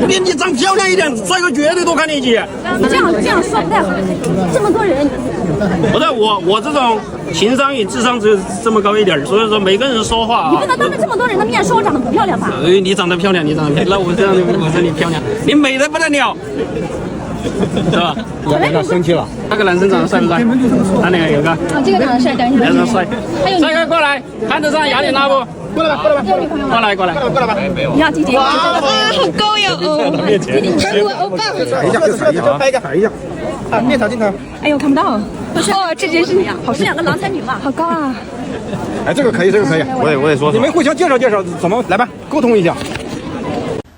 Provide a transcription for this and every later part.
你长漂亮一点，帅哥绝对多看你一集。这样说不太好，这么多人。不是我这种情商与智商只有这么高一点，所以说每个人说话你不能当着这么多人的面说我长得不漂亮吧？你长得漂亮，那我这样我说你漂亮，你美得不得了，是吧？他生气了。那个男生长得帅不帅？那里有个。这个长得帅，等一下。长得帅。帅哥过来，看得上雅典娜不？过来吧，过来吧。你好，姐姐。哇，好高呀！韩国欧巴。踩一下。啊，面朝镜头。哎呦，看不到。哦，这真是好是两个郎才女嘛，好高啊！哎，这个可以。我也说。你们互相介绍怎么来吧，沟通一下。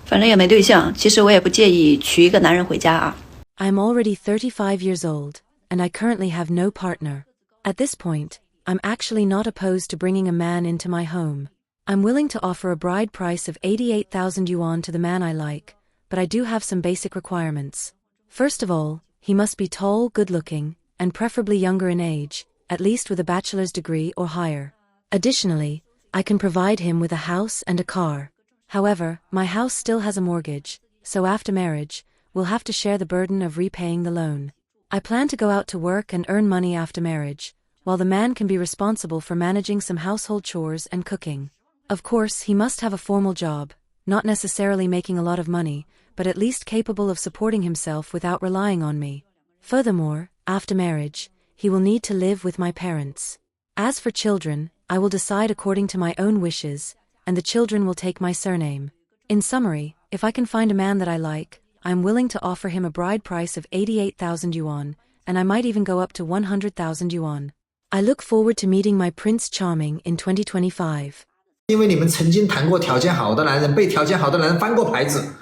反正也没对象，其实我也不介意娶一个男人回家啊。I'm already 35 years old, and I currently have no partner. At this point, I'm actually not opposed to bringing a man into my home. I'm willing to offer a bride price of 88,000 yuan to the man I like, but I do have some basic requirements. First of all, he must be tall, good-looking, and preferably younger in age, at least with a bachelor's degree or higher. Additionally, I can provide him with a house and a car. However, my house still has a mortgage, so after marriage, we'll have to share the burden of repaying the loan. I plan to go out to work and earn money after marriage, while the man can be responsible for managing some household chores and cooking. Of course, he must have a formal job, not necessarily making a lot of money, but at least capable of supporting himself without relying on me. Furthermore, after marriage, he will need to live with my parents. As for children, I will decide according to my own wishes, and the children will take my surname. In summary, if I can find a man that I like, I am willing to offer him a bride price of 88,000 yuan, and I might even go up to 100,000 yuan. I look forward to meeting my Prince Charming in 2025. 因为你们曾经谈过条件好的男人，被条件好的男人翻过牌子。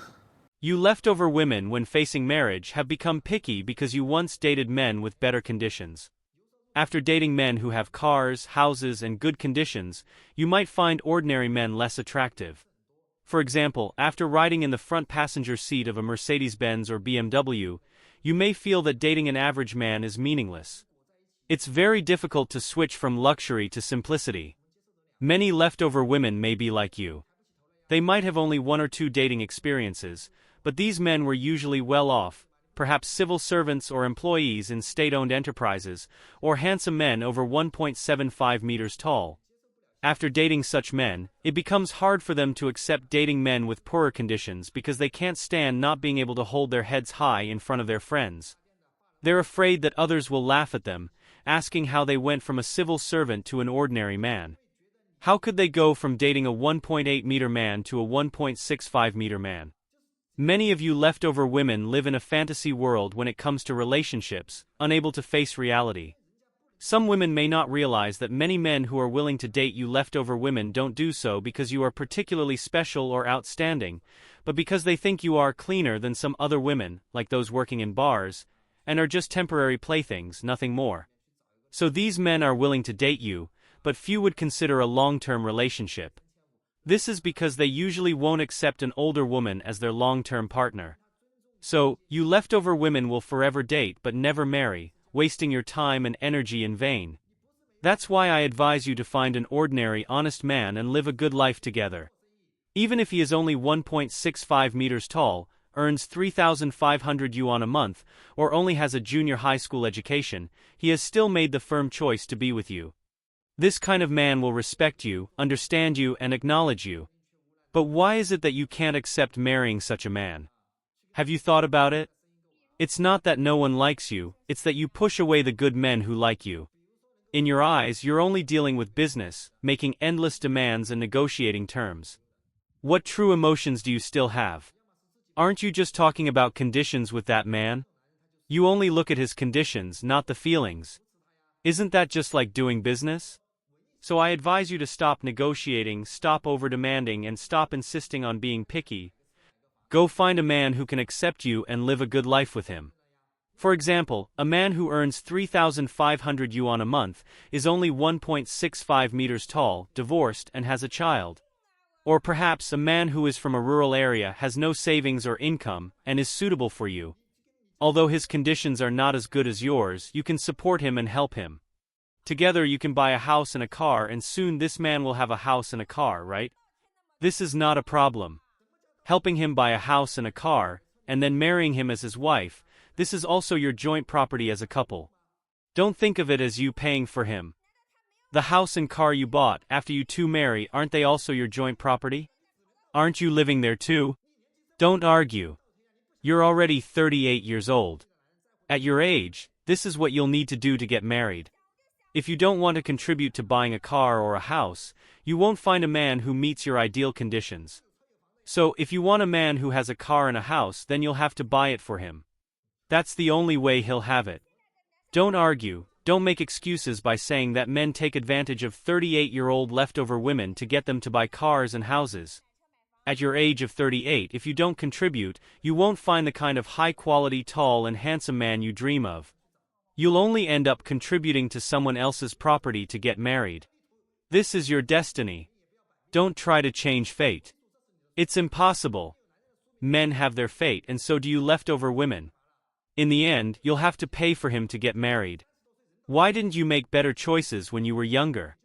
You leftover women when facing marriage have become picky because you once dated men with better conditions. After dating men who have cars, houses, and good conditions, you might find ordinary men less attractive. For example, after riding in the front passenger seat of a Mercedes-Benz or BMW, you may feel that dating an average man is meaningless. It's very difficult to switch from luxury to simplicity. Many leftover women may be like you. They might have only 1 or 2 dating experiences, but these men were usually well off, perhaps civil servants or employees in state-owned enterprises, or handsome men over 1.75 meters tall. After dating such men, it becomes hard for them to accept dating men with poorer conditions because they can't stand not being able to hold their heads high in front of their friends. They're afraid that others will laugh at them, asking how they went from a civil servant to an ordinary man. How could they go from dating a 1.8-meter man to a 1.65-meter man? Many of you leftover women live in a fantasy world when it comes to relationships, unable to face reality. Some women may not realize that many men who are willing to date you leftover women don't do so because you are particularly special or outstanding, but because they think you are cleaner than some other women, like those working in bars, and are just temporary playthings, nothing more. So these men are willing to date you, but few would consider a long-term relationship. This is because they usually won't accept an older woman as their long-term partner. So, you leftover women will forever date but never marry, wasting your time and energy in vain. That's why I advise you to find an ordinary, honest man and live a good life together. Even if he is only 1.65 meters tall, earns 3,500 yuan a month, or only has a junior high school education, he has still made the firm choice to be with you. This kind of man will respect you, understand you, and acknowledge you. But why is it that you can't accept marrying such a man? Have you thought about it? It's not that no one likes you, it's that you push away the good men who like you. In your eyes, you're only dealing with business, making endless demands and negotiating terms. What true emotions do you still have? Aren't you just talking about conditions with that man? You only look at his conditions, not the feelings. Isn't that just like doing business? So I advise you to stop negotiating, stop over-demanding, and stop insisting on being picky. Go find a man who can accept you and live a good life with him. For example, a man who earns 3,500 yuan a month, is only 1.65 meters tall, divorced, and has a child. Or perhaps a man who is from a rural area, has no savings or income, and is suitable for you. Although his conditions are not as good as yours, you can support him and help him. Together you can buy a house and a car, and soon this man will have a house and a car, right? This is not a problem. helping him buy a house and a car, and then marrying him as his wife. This is also your joint property as a couple. Don't think of it as you paying for him. The house and car you bought after you two marry, aren't they also your joint property? Aren't you living there too? Don't argue. You're already 38 years old. At your age, this is what you'll need to do to get married. If you don't want to contribute to buying a car or a house, you won't find a man who meets your ideal conditions. So, if you want a man who has a car and a house, then you'll have to buy it for him. That's the only way he'll have it. Don't argue, don't make excuses by saying that men take advantage of 38-year-old leftover women to get them to buy cars and houses. At your age of 38, if you don't contribute, you won't find the kind of high-quality, tall and handsome man you dream of. You'll only end up contributing to someone else's property to get married. This is your destiny. Don't try to change fate. It's impossible. Men have their fate, and so do you leftover women. In the end, you'll have to pay for him to get married. Why didn't you make better choices when you were younger?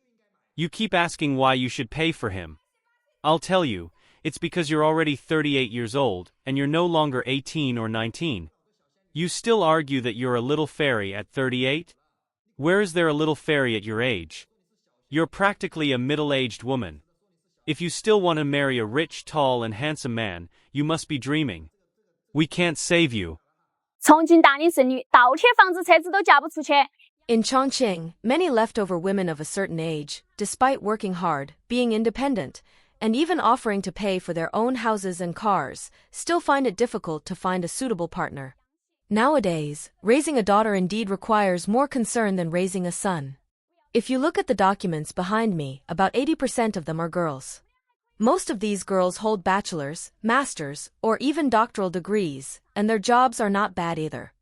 You keep asking why you should pay for him. I'll tell you, it's because you're already 38 years old, and you're no longer 18 or 19. You still argue that you're a little fairy at 38? Where is there a little fairy at your age? You're practically a middle-aged woman. If you still want to marry a rich, tall and handsome man, you must be dreaming. We can't save you. 重庆大龄剩女倒贴房子车子都嫁不出去。 In Chongqing, many leftover women of a certain age, despite working hard, being independent, and even offering to pay for their own houses and cars, still find it difficult to find a suitable partner. Nowadays, raising a daughter indeed requires more concern than raising a son. If you look at the documents behind me, about 80% of them are girls. Most of these girls hold bachelor's, master's, or even doctoral degrees, and their jobs are not bad either.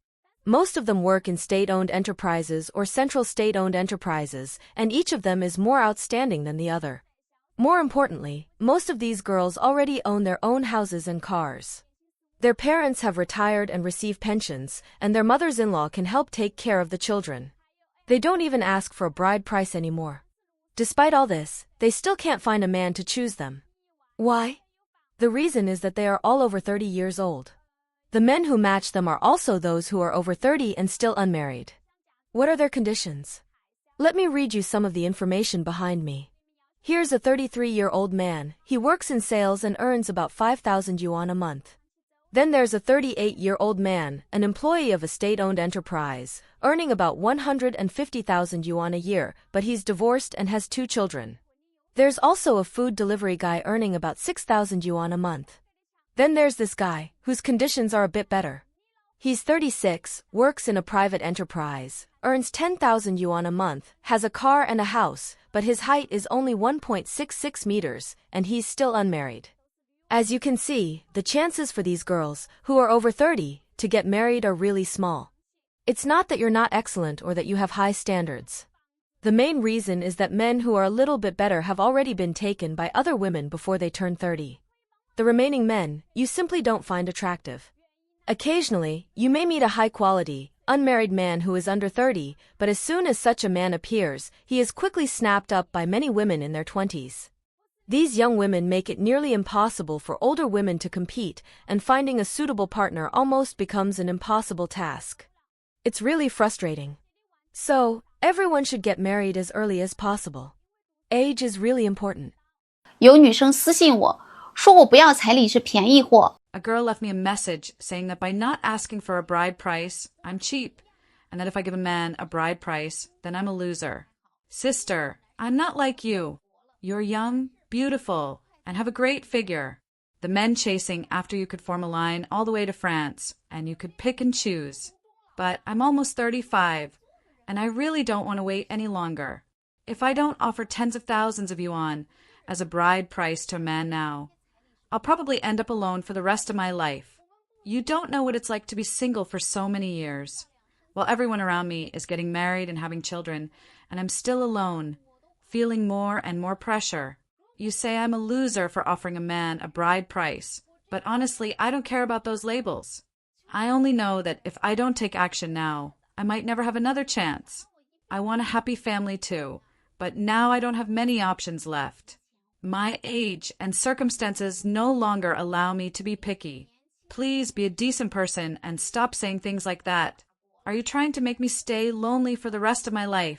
Most of them work in state-owned enterprises or central state-owned enterprises, and each of them is more outstanding than the other. More importantly, most of these girls already own their own houses and cars. Their parents have retired and receive pensions, and their mothers-in-law can help take care of the children. They don't even ask for a bride price anymore. Despite all this, they still can't find a man to choose them. Why? The reason is that they are all over 30 years old. The men who match them are also those who are over 30 and still unmarried. What are their conditions? Let me read you some of the information behind me. Here's a 33-year-old man. He works in sales and earns about 5,000 yuan a month. Then there's a 38-year-old man, an employee of a state-owned enterprise, earning about 150,000 yuan a year, but he's divorced and has 2 children. There's also a food delivery guy earning about 6,000 yuan a month. Then there's this guy, whose conditions are a bit better. He's 36, works in a private enterprise, earns 10,000 yuan a month, has a car and a house, but his height is only 1.66 meters, and he's still unmarried. As you can see, the chances for these girls, who are over 30, to get married are really small. It's not that you're not excellent or that you have high standards. The main reason is that men who are a little bit better have already been taken by other women before they turn 30. The remaining men, you simply don't find attractive. Occasionally, you may meet a high-quality, unmarried man who is under 30, but as soon as such a man appears, he is quickly snapped up by many women in their 20s. These young women make it nearly impossible for older women to compete, and finding a suitable partner almost becomes an impossible task. It's really frustrating. So, everyone should get married as early as possible. Age is really important. 有女生私信我，说我不要彩礼是便宜货。 A girl left me a message saying that by not asking for a bride price, I'm cheap, and that if I give a man a bride price, then I'm a loser. Sister, I'm not like you. You're young, beautiful, and have a great figure. The men chasing after you could form a line all the way to France, and you could pick and choose. But I'm almost 35, and I really don't want to wait any longer. If I don't offer tens of thousands of yuan as a bride price to a man now, I'll probably end up alone for the rest of my life. You don't know what it's like to be single for so many years, while everyone around me is getting married and having children, and I'm still alone, feeling more and more pressure. You say I'm a loser for offering a man a bride price, but honestly, I don't care about those labels. I only know that if I don't take action now, I might never have another chance. I want a happy family too, but now I don't have many options left. My age and circumstances no longer allow me to be picky. Please be a decent person and stop saying things like that. Are you trying to make me stay lonely for the rest of my life?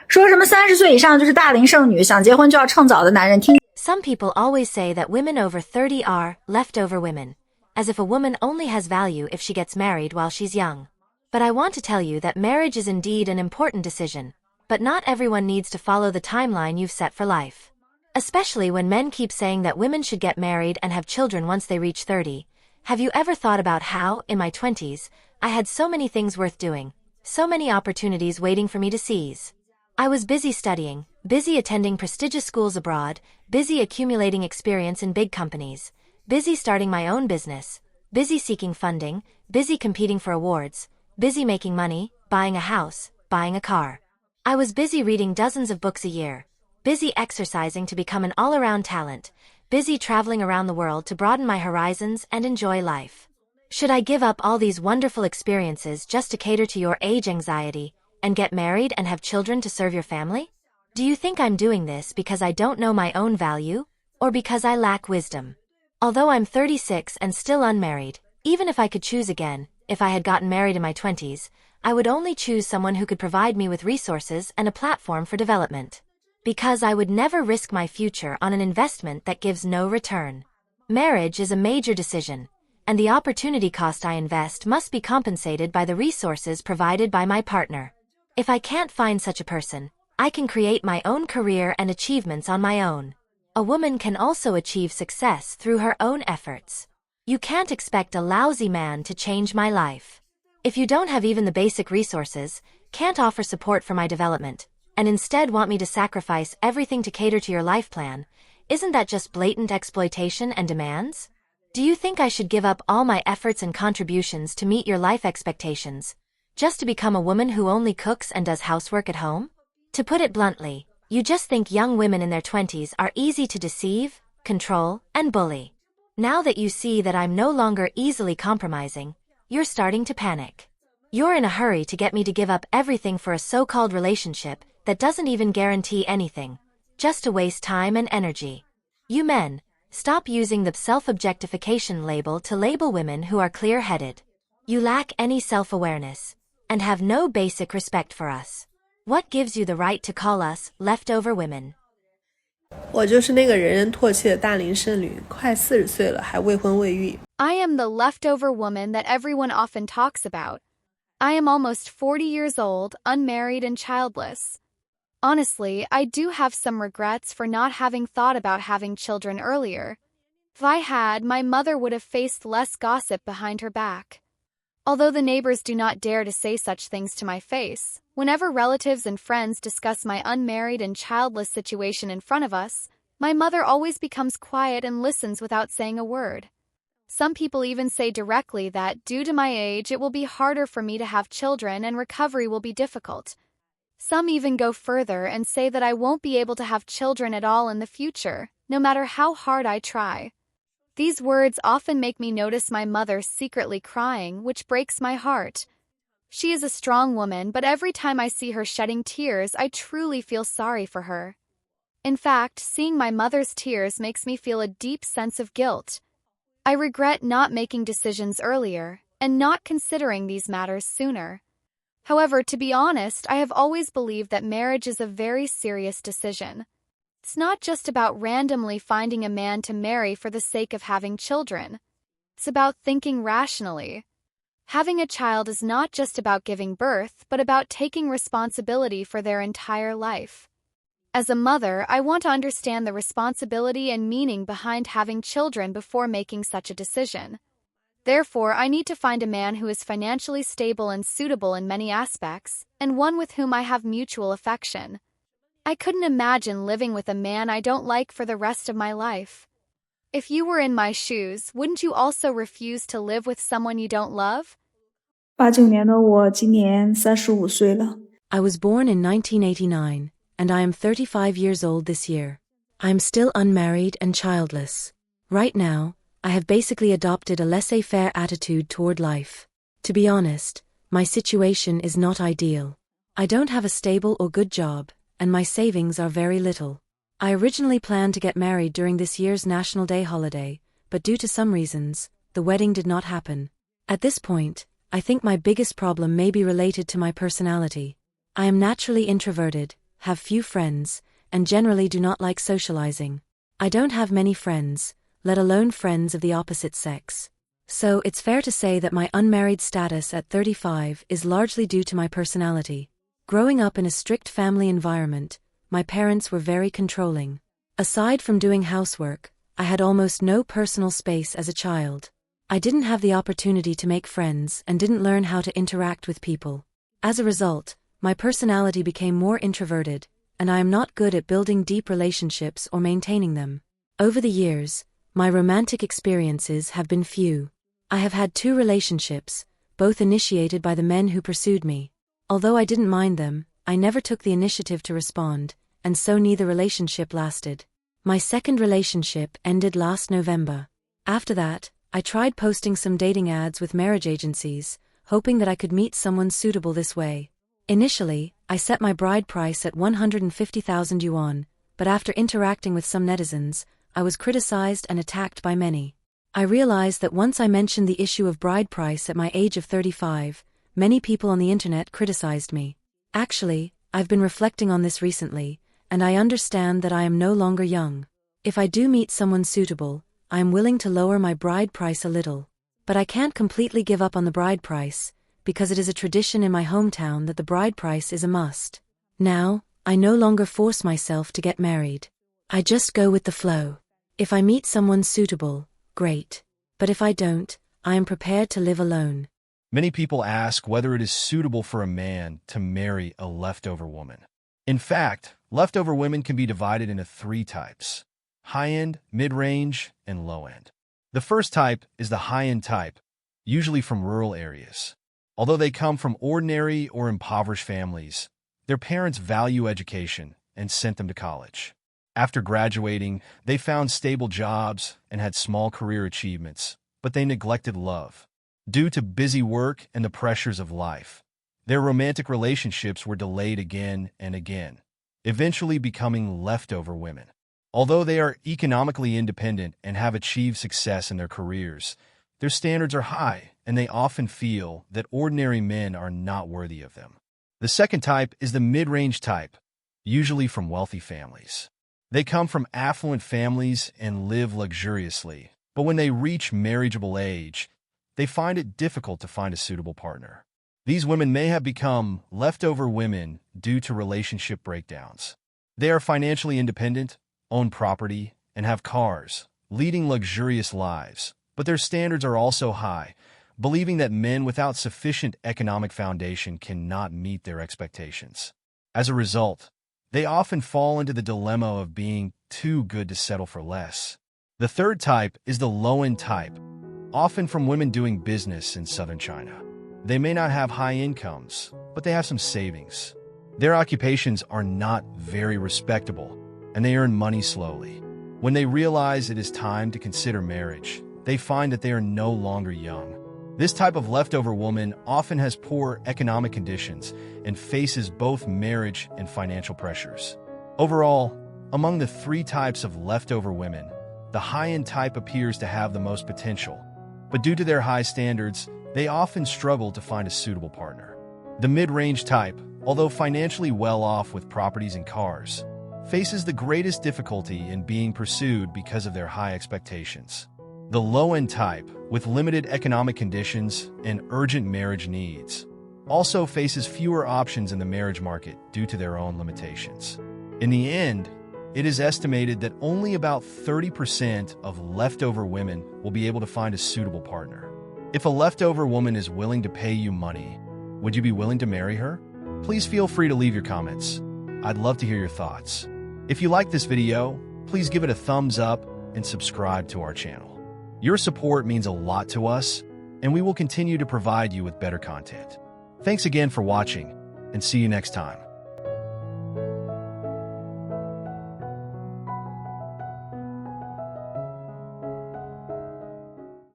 说什么30岁以上就是大龄剩女，想结婚就要趁早的男人听。 Some people always say that women over 30 are leftover women, as if a woman only has value if she gets married while she's young. But I want to tell you that marriage is indeed an important decision, but not everyone needs to follow the timeline you've set for life. Especially when men keep saying that women should get married and have children once they reach 30. Have you ever thought about how, in my 20s, I had so many things worth doing, so many opportunities waiting for me to seize? I was busy studying, busy attending prestigious schools abroad, busy accumulating experience in big companies, busy starting my own business, busy seeking funding, busy competing for awards, busy making money, buying a house, buying a car. I was busy reading dozens of books a year, busy exercising to become an all-around talent, busy traveling around the world to broaden my horizons and enjoy life. Should I give up all these wonderful experiences just to cater to your age anxiety, and get married and have children to serve your family? Do you think I'm doing this because I don't know my own value, or because I lack wisdom? Although I'm 36 and still unmarried, even if I could choose again, if I had gotten married in my 20s, I would only choose someone who could provide me with resources and a platform for development. Because I would never risk my future on an investment that gives no return. Marriage is a major decision, and the opportunity cost I invest must be compensated by the resources provided by my partner. If I can't find such a person, I can create my own career and achievements on my own. A woman can also achieve success through her own efforts. You can't expect a lousy man to change my life. If you don't have even the basic resources, can't offer support for my development, and instead want me to sacrifice everything to cater to your life plan, isn't that just blatant exploitation and demands? Do you think I should give up all my efforts and contributions to meet your life expectations, just to become a woman who only cooks and does housework at home? To put it bluntly, you just think young women in their 20s are easy to deceive, control, and bully. Now that you see that I'm no longer easily compromising, you're starting to panic. You're in a hurry to get me to give up everything for a so-called relationship that doesn't even guarantee anything, just to waste time and energy. You men, stop using the self-objectification label to label women who are clear-headed. You lack any self-awareness, and have no basic respect for us. What gives you the right to call us leftover women? 我就是那个人人唾弃的大龄剩女，快40岁了还未婚未育。 I am the leftover woman that everyone often talks about. I am almost 40 years old, unmarried and childless. Honestly, I do have some regrets for not having thought about having children earlier. If I had, my mother would have faced less gossip behind her back. Although the neighbors do not dare to say such things to my face, whenever relatives and friends discuss my unmarried and childless situation in front of us, my mother always becomes quiet and listens without saying a word. Some people even say directly that, due to my age, it will be harder for me to have children and recovery will be difficult. Some even go further and say that I won't be able to have children at all in the future, no matter how hard I try. These words often make me notice my mother secretly crying, which breaks my heart. She is a strong woman, but every time I see her shedding tears, I truly feel sorry for her. In fact, seeing my mother's tears makes me feel a deep sense of guilt. I regret not making decisions earlier, and not considering these matters sooner. However, to be honest, I have always believed that marriage is a very serious decision. It's not just about randomly finding a man to marry for the sake of having children. It's about thinking rationally. Having a child is not just about giving birth, but about taking responsibility for their entire life. As a mother, I want to understand the responsibility and meaning behind having children before making such a decision. Therefore, I need to find a man who is financially stable and suitable in many aspects, and one with whom I have mutual affection. I couldn't imagine living with a man I don't like for the rest of my life. If you were in my shoes, wouldn't you also refuse to live with someone you don't love? 89年的我今年35岁了。 I was born in 1989, and I am 35 years old this year. I am still unmarried and childless. Right now, I have basically adopted a laissez-faire attitude toward life. To be honest, my situation is not ideal. I don't have a stable or good job, and my savings are very little. I originally planned to get married during this year's National Day holiday, but due to some reasons, the wedding did not happen. At this point, I think my biggest problem may be related to my personality. I am naturally introverted, have few friends, and generally do not like socializing. I don't have many friends, let alone friends of the opposite sex. So it's fair to say that my unmarried status at 35 is largely due to my personality. Growing up in a strict family environment, my parents were very controlling. Aside from doing housework, I had almost no personal space as a child. I didn't have the opportunity to make friends and didn't learn how to interact with people. As a result, my personality became more introverted, and I am not good at building deep relationships or maintaining them. Over the years, my romantic experiences have been few. I have had 2 relationships, both initiated by the men who pursued me. Although I didn't mind them, I never took the initiative to respond, and so neither relationship lasted. My second relationship ended last November. After that, I tried posting some dating ads with marriage agencies, hoping that I could meet someone suitable this way. Initially, I set my bride price at 150,000 yuan, but after interacting with some netizens, I was criticized and attacked by many. I realized that once I mentioned the issue of bride price at my age of 35, many people on the internet criticized me. Actually, I've been reflecting on this recently, and I understand that I am no longer young. If I do meet someone suitable, I am willing to lower my bride price a little. But I can't completely give up on the bride price, because it is a tradition in my hometown that the bride price is a must. Now, I no longer force myself to get married. I just go with the flow. If I meet someone suitable, great. But if I don't, I am prepared to live alone. Many people ask whether it is suitable for a man to marry a leftover woman. In fact, leftover women can be divided into 3 types: high-end, mid-range, and low-end. The first type is the high-end type, usually from rural areas. Although they come from ordinary or impoverished families, their parents value education and sent them to college. After graduating, they found stable jobs and had small career achievements, but they neglected love. Due to busy work and the pressures of life, their romantic relationships were delayed again and again, eventually becoming leftover women. Although they are economically independent and have achieved success in their careers, their standards are high, and they often feel that ordinary men are not worthy of them. The second type is the mid-range type, usually from wealthy families. They come from affluent families and live luxuriously, but when they reach marriageable age, they find it difficult to find a suitable partner. These women may have become leftover women due to relationship breakdowns. They are financially independent, own property, and have cars, leading luxurious lives, but their standards are also high, believing that men without sufficient economic foundation cannot meet their expectations. As a result, they often fall into the dilemma of being too good to settle for less. The third type is the low-end type, often from women doing business in southern China. They may not have high incomes, but they have some savings. Their occupations are not very respectable, and they earn money slowly. When they realize it is time to consider marriage, they find that they are no longer young. This type of leftover woman often has poor economic conditions and faces both marriage and financial pressures. Overall, among the 3 types of leftover women, the high-end type appears to have the most potential, but due to their high standards, they often struggle to find a suitable partner. The mid-range type, although financially well off with properties and cars, faces the greatest difficulty in being pursued because of their high expectations. The low-end type, with limited economic conditions and urgent marriage needs, also faces fewer options in the marriage market due to their own limitations. In the end, it is estimated that only about 30% of leftover women will be able to find a suitable partner. If a leftover woman is willing to pay you money, would you be willing to marry her? Please feel free to leave your comments. I'd love to hear your thoughts. If you like this video, please give it a thumbs up and subscribe to our channel. Your support means a lot to us, and we will continue to provide you with better content. Thanks again for watching, and see you next time.